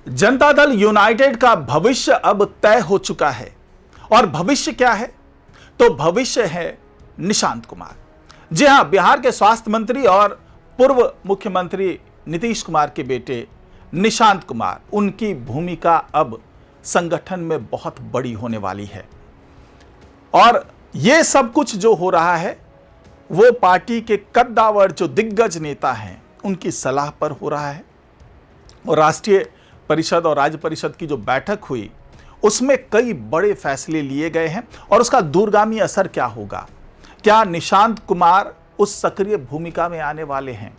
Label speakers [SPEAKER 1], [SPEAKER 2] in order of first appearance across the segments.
[SPEAKER 1] Janata Dal United का भविष्य अब तय हो चुका है। और भविष्य क्या है? तो भविष्य है निशांत कुमार। जी हां, बिहार के स्वास्थ्य मंत्री और पूर्व मुख्यमंत्री नीतीश कुमार के बेटे निशांत कुमार, उनकी भूमिका अब संगठन में बहुत बड़ी होने वाली है। और यह सब कुछ जो हो रहा है वो पार्टी के कद्दावर जो दिग्गज नेता हैं उनकी सलाह पर हो रहा है। और राष्ट्रीय परिषद और राज्य परिषद की जो बैठक हुई उसमें कई बड़े फैसले लिए गए हैं। और उसका दूरगामी असर क्या होगा? क्या निशांत कुमार उस सक्रिय भूमिका में आने वाले हैं?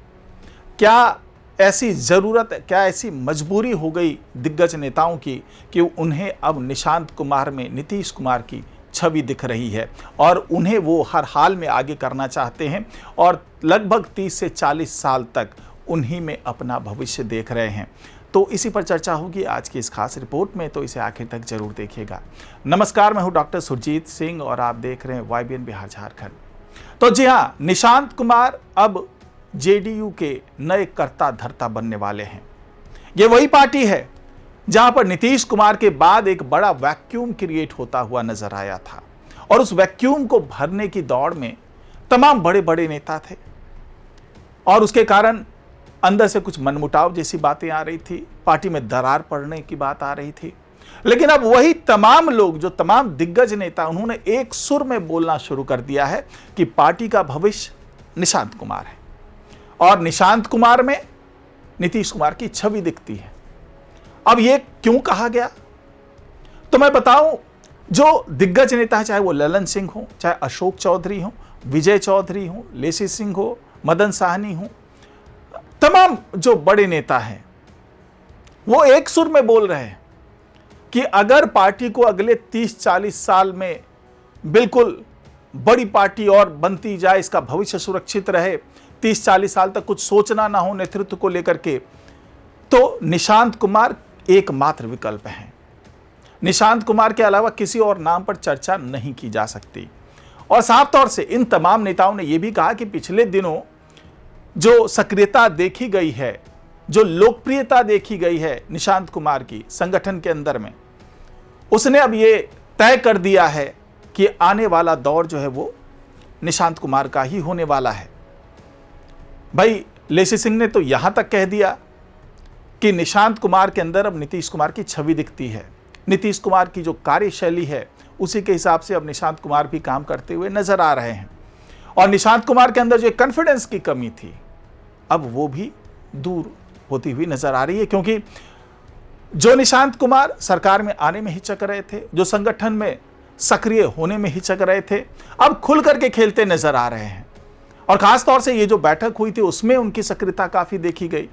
[SPEAKER 1] क्या ऐसी जरूरत, क्या ऐसी मजबूरी हो गई दिग्गज नेताओं की कि उन्हें अब निशांत कुमार में नीतीश कुमार की छवि दिख रही है और उन्हें वो हर हाल में आगे करना चाहते हैं और लगभग 30 से 40 साल तक उन्हीं में अपना भविष्य देख रहे हैं? तो इसी पर चर्चा होगी आज की इस खास रिपोर्ट में, तो इसे आखिर तक जरूर देखिएगा। नमस्कार, मैं हूं डॉक्टर सुरजीत सिंह और आप देख रहे हैं YBN बिहार झारखंड। तो जी हां, निशांत कुमार अब जेडीयू के नए कर्ता धर्ता बनने वाले हैं। ये वही पार्टी है जहां पर नीतीश कुमार के बाद एक बड़ा वैक्यूम क्रिएट होता हुआ नजर आया था और उस वैक्यूम को भरने की दौड़ में तमाम बड़े बड़े नेता थे और उसके कारण अंदर से कुछ मनमुटाव जैसी बातें आ रही थी, पार्टी में दरार पड़ने की बात आ रही थी। लेकिन अब वही तमाम लोग, जो तमाम दिग्गज नेता, उन्होंने एक सुर में बोलना शुरू कर दिया है कि पार्टी का भविष्य निशांत कुमार है और निशांत कुमार में नीतीश कुमार की छवि दिखती है। अब ये क्यों कहा गया तो मैं बताऊं, जो दिग्गज नेता है, चाहे वो ललन सिंह हो, चाहे अशोक चौधरी हो, विजय चौधरी हो, लेसी सिंह हो, मदन साहनी हो, तमाम जो बड़े नेता हैं वो एक सुर में बोल रहे हैं कि अगर पार्टी को अगले 30-40 साल में बिल्कुल बड़ी पार्टी और बनती जाए, इसका भविष्य सुरक्षित रहे, 30-40 साल तक कुछ सोचना ना हो नेतृत्व को लेकर के, तो निशांत कुमार एकमात्र विकल्प हैं। निशांत कुमार के अलावा किसी और नाम पर चर्चा नहीं की जा सकती। और साफ तौर से इन तमाम नेताओं ने यह भी कहा कि पिछले दिनों जो सक्रियता देखी गई है, जो लोकप्रियता देखी गई है निशांत कुमार की संगठन के अंदर में, उसने अब ये तय कर दिया है कि आने वाला दौर जो है वो निशांत कुमार का ही होने वाला है। भाई, लेसी सिंह ने तो यहां तक कह दिया कि निशांत कुमार के अंदर अब नीतीश कुमार की छवि दिखती है। नीतीश कुमार की जो कार्यशैली है उसी के हिसाब से अब निशांत कुमार भी काम करते हुए नजर आ रहे हैं। और निशांत कुमार के अंदर जो कॉन्फिडेंस की कमी थी अब वो भी दूर होती हुई नजर आ रही है, क्योंकि जो निशांत कुमार सरकार में आने में हिचक रहे थे, जो संगठन में सक्रिय होने में हिचक रहे थे, अब खुल करके खेलते नजर आ रहे हैं। और खास तौर से ये जो बैठक हुई थी उसमें उनकी सक्रियता काफी देखी गई,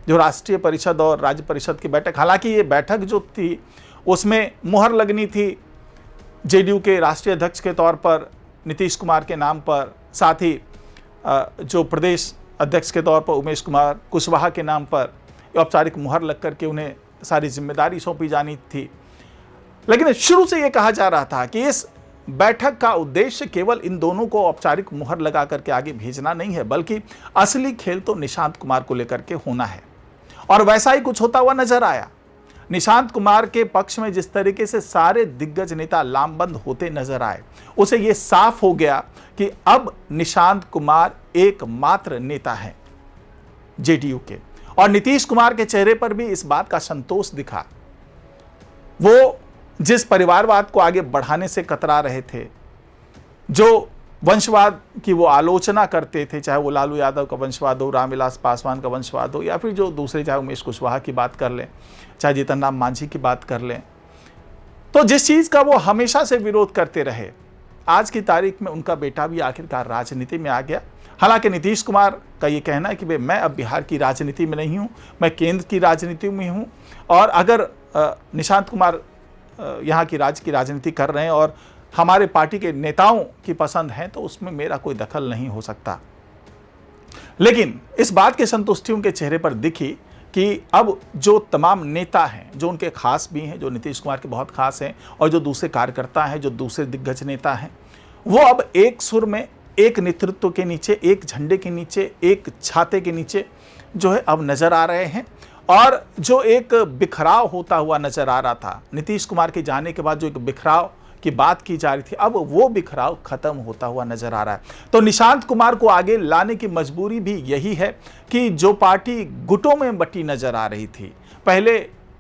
[SPEAKER 1] जो राष्ट्रीय परिषद और राज्य परिषद की बैठक। हालांकि ये बैठक जो थी उसमें मुहर लगनी थी जेडीयू के राष्ट्रीय अध्यक्ष के तौर पर नीतीश कुमार के नाम पर, साथ ही जो प्रदेश अध्यक्ष के तौर पर उमेश कुमार कुशवाहा के नाम पर औपचारिक मुहर लग करके उन्हें सारी जिम्मेदारी सौंपी जानी थी। लेकिन शुरू से यह कहा जा रहा था कि इस बैठक का उद्देश्य केवल इन दोनों को औपचारिक मुहर लगा करके आगे भेजना नहीं है, बल्कि असली खेल तो निशांत कुमार को लेकर के होना है। और वैसा ही कुछ होता हुआ नजर आया। निशांत कुमार के पक्ष में जिस तरीके से सारे दिग्गज नेता लामबंद होते नजर आए, उसे यह साफ हो गया कि अब निशांत कुमार एकमात्र नेता हैं जेडीयू के। और नीतीश कुमार के चेहरे पर भी इस बात का संतोष दिखा। वो जिस परिवारवाद को आगे बढ़ाने से कतरा रहे थे, जो वंशवाद की वो आलोचना करते थे, चाहे वो लालू यादव का वंशवाद हो, रामविलास पासवान का वंशवाद हो, या फिर जो दूसरे, चाहे उमेश कुशवाहा की बात कर लें, चाहे जीतन राम मांझी की बात कर लें, तो जिस चीज का वो हमेशा से विरोध करते रहे, आज की तारीख में उनका बेटा भी आखिरकार राजनीति में आ गया। हालांकि नीतीश कुमार का ये कहना है कि भाई, मैं अब बिहार की राजनीति में नहीं हूं, मैं केंद्र की राजनीति में हूं, और अगर निशांत कुमार यहाँ की राज्य की राजनीति कर रहे हैं और हमारे पार्टी के नेताओं की पसंद है तो उसमें मेरा कोई दखल नहीं हो सकता। लेकिन इस बात की संतुष्टि उनके चेहरे पर दिखी कि अब जो तमाम नेता हैं, जो उनके खास भी हैं, जो नीतीश कुमार के बहुत खास हैं, और जो दूसरे कार्यकर्ता हैं, जो दूसरे दिग्गज नेता हैं, वो अब एक सुर में, एक नेतृत्व के नीचे, एक झंडे के नीचे, एक छाते के नीचे जो है अब नजर आ रहे हैं। और जो एक बिखराव होता हुआ नजर आ रहा था, नीतीश कुमार के जाने के बाद जो एक बिखराव की बात की जा रही थी, अब वो बिखराव खत्म होता हुआ नजर आ रहा है। तो निशांत कुमार को आगे लाने की मजबूरी भी यही है कि जो पार्टी गुटों में बटी नजर आ रही थी, पहले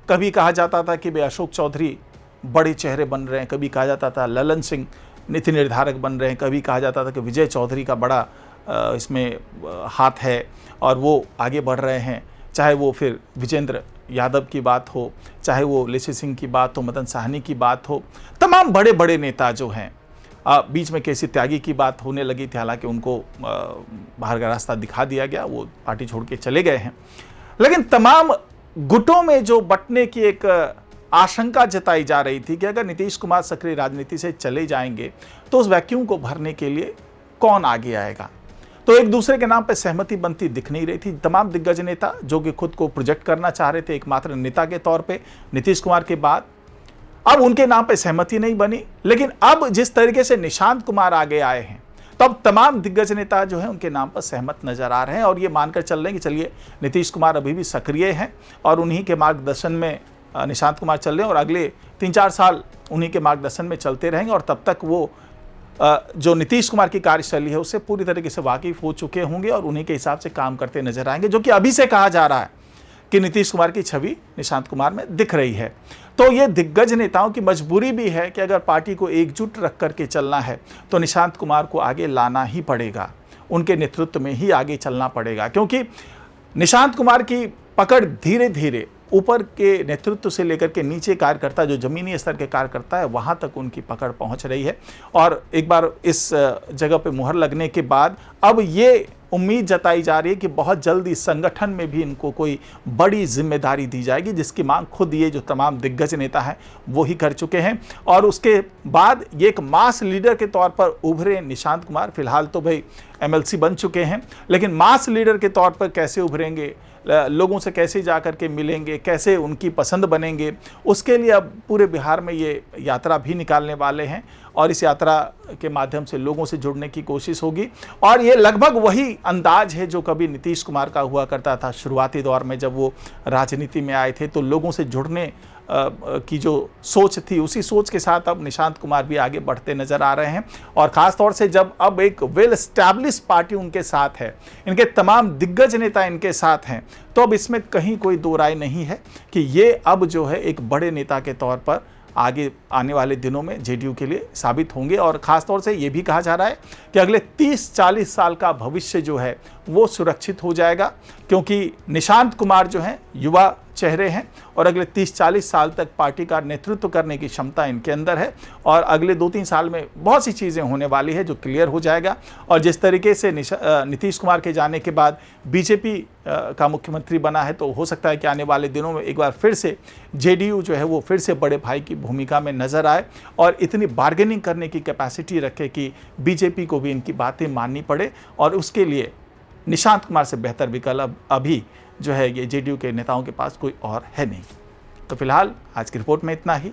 [SPEAKER 1] कभी कहा जाता था कि भाई अशोक चौधरी बड़े चेहरे बन रहे हैं, कभी कहा जाता था ललन सिंह नीति निर्धारक बन रहे हैं, कभी कहा जाता था कि विजय चौधरी का बड़ा इसमें हाथ है और वो आगे बढ़ रहे हैं, चाहे वो फिर विजेंद्र यादव की बात हो, चाहे वो लेसी सिंह की बात हो, मदन साहनी की बात हो, तमाम बड़े बड़े नेता जो हैं, बीच में केसी त्यागी की बात होने लगी थी, हालांकि उनको बाहर का रास्ता दिखा दिया गया, वो पार्टी छोड़ के चले गए हैं। लेकिन तमाम गुटों में जो बंटने की एक आशंका जताई जा रही थी कि अगर नीतीश कुमार सक्रिय राजनीति से चले जाएंगे तो उस वैक्यूम को भरने के लिए कौन आगे आएगा, तो एक दूसरे के नाम पर सहमति बनती दिख नहीं रही थी। तमाम दिग्गज नेता जो कि खुद को प्रोजेक्ट करना चाह रहे थे एकमात्र नेता के तौर पे नीतीश कुमार के बाद, अब उनके नाम पे सहमति नहीं बनी। लेकिन अब जिस तरीके से निशांत कुमार आगे आए हैं, तो अब तमाम दिग्गज नेता जो हैं उनके नाम पर सहमत नजर आ रहे हैं और ये मानकर चल रहे हैं कि चलिए नीतीश कुमार अभी भी सक्रिय हैं और उन्हीं के मार्गदर्शन में निशांत कुमार चल रहे हैं और अगले 3-4 साल उन्हीं के मार्गदर्शन में चलते रहेंगे और तब तक वो जो नीतीश कुमार की कार्यशैली है उससे पूरी तरीके से वाकिफ हो चुके होंगे और उन्हीं के हिसाब से काम करते नजर आएंगे, जो कि अभी से कहा जा रहा है कि नीतीश कुमार की छवि निशांत कुमार में दिख रही है। तो ये दिग्गज नेताओं की मजबूरी भी है कि अगर पार्टी को एकजुट रख करके चलना है तो निशांत कुमार को आगे लाना ही पड़ेगा, उनके नेतृत्व में ही आगे चलना पड़ेगा, क्योंकि निशांत कुमार की पकड़ धीरे धीरे ऊपर के नेतृत्व से लेकर के नीचे कार्यकर्ता, जो जमीनी स्तर के कार्यकर्ता है, वहां तक उनकी पकड़ पहुंच रही है। और एक बार इस जगह पे मुहर लगने के बाद अब ये उम्मीद जताई जा रही है कि बहुत जल्दी संगठन में भी इनको कोई बड़ी जिम्मेदारी दी जाएगी, जिसकी मांग खुद ये जो तमाम दिग्गज नेता हैं वो ही कर चुके हैं। और उसके बाद ये एक मास लीडर के तौर पर उभरे निशांत कुमार, फिलहाल तो भाई MLC बन चुके हैं, लेकिन मास लीडर के तौर पर कैसे उभरेंगे, लोगों से कैसे जा कर के मिलेंगे, कैसे उनकी पसंद बनेंगे, उसके लिए अब पूरे बिहार में ये यात्रा भी निकालने वाले हैं और इस यात्रा के माध्यम से लोगों से जुड़ने की कोशिश होगी। और ये लगभग वही अंदाज है जो कभी नीतीश कुमार का हुआ करता था शुरुआती दौर में, जब वो राजनीति में आए थे तो लोगों से जुड़ने की जो सोच थी, उसी सोच के साथ अब निशांत कुमार भी आगे बढ़ते नजर आ रहे हैं। और ख़ास तौर से जब अब एक वेल एस्टैब्लिश पार्टी उनके साथ है, इनके तमाम दिग्गज नेता इनके साथ हैं, तो अब इसमें कहीं कोई दो राय नहीं है कि ये अब जो है एक बड़े नेता के तौर पर आगे आने वाले दिनों में JDU के लिए साबित होंगे। और ख़ास तौर से ये भी कहा जा रहा है कि अगले 30-40 साल का भविष्य जो है वो सुरक्षित हो जाएगा, क्योंकि निशांत कुमार जो हैं युवा चेहरे हैं और अगले 30-40 साल तक पार्टी का नेतृत्व करने की क्षमता इनके अंदर है। और अगले 2-3 साल में बहुत सी चीज़ें होने वाली है जो क्लियर हो जाएगा। और जिस तरीके से नीतीश कुमार के जाने के बाद BJP का मुख्यमंत्री बना है, तो हो सकता है कि आने वाले दिनों में एक बार फिर से JDU जो है वो फिर से बड़े भाई की भूमिका में नजर आए और इतनी बार्गेनिंग करने की कैपेसिटी रखे कि BJP को भी इनकी बातें माननी पड़े। और उसके लिए निशांत कुमार से बेहतर विकल्प अभी जो है ये JDU के नेताओं के पास कोई और है नहीं। तो फिलहाल आज की रिपोर्ट में इतना ही।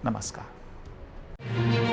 [SPEAKER 1] नमस्कार।